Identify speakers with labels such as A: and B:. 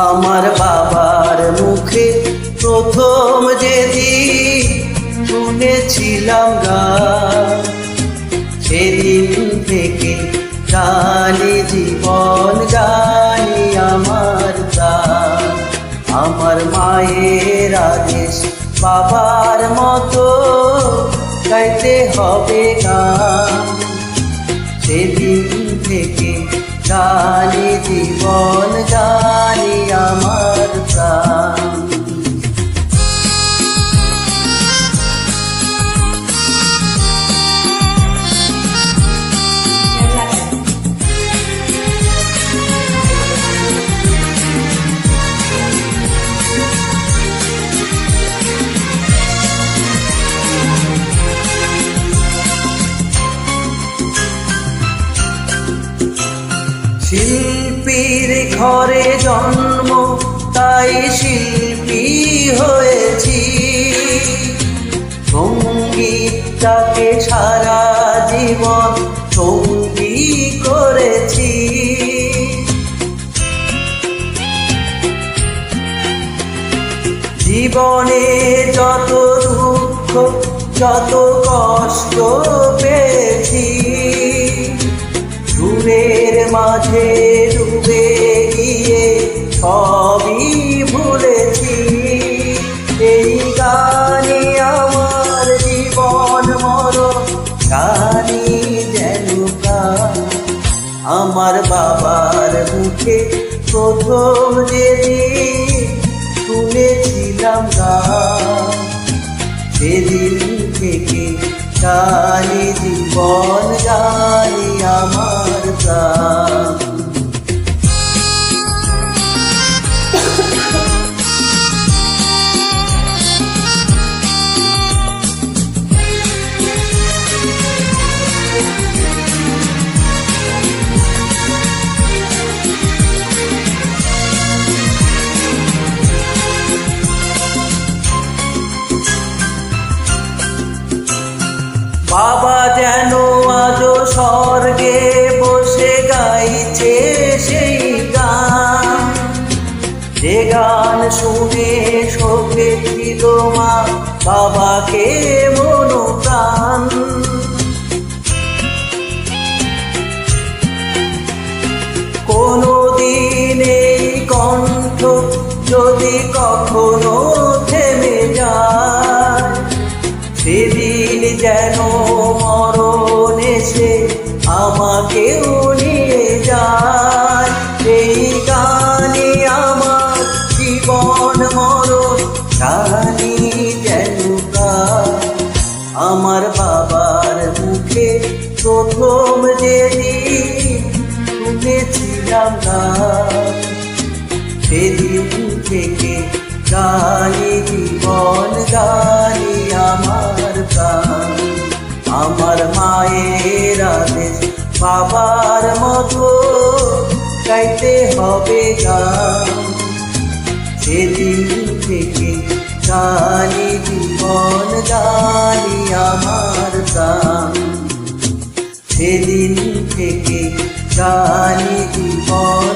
A: আমার বাবার মুখে প্রথম যেদিন শুনেছিলাম গান, সেদিন থেকে জানি জীবন, জানি আমার প্রাণ। আমার মায়ের আদেশ বাবার মতো গাইতে হবে গান, সেদিন থেকে জানি জীবন, জানি আমার প্রাণ। শিল্পীর ঘরে জন্ম, তাই শিল্পী হয়েছি। সঙ্গীতটাকে সারা জীবন সঙ্গী করেছি। জীবনে যত দুঃখ, যত কষ্ট পেয়েছি, সুরের মাঝে ডুবে গিয়ে সবই ভুলেছি। এই গানে আমার জীবন মরণ, গানি যেন প্রাণ। আমার বাবার মুখে প্রথম যেদিন শুনেছিলাম গান, সেদিন থেকে জানি জীবন, জানি আমার প্রাণ। বাবা যেন আজ স্বর্গে বসে গাইছে সেই গান, যে গান শুনে শোকেছিল মা বাবাকে মন প্রাণ। কোনদিন এই কণ্ঠ যদি কখনো থেমে যায়, সেদিন যেন মরণ এসে আমাকেও নিয়ে যায়। এই গানে আমার জীবন মরণ, জানি যেন প্রাণ। আমার বাবার মুখে প্রথম যেদিন শুনেছিলাম গান, সেদিন থেকে জানি জীবন, জানি আমার প্রাণ। আমার মায়ের আদেশ বাবার মতো গাইতে হবে গান, সেদিন থেকে জানি জীবন, জানি আমার প্রাণ। সেদিন থেকে জানি জীবন,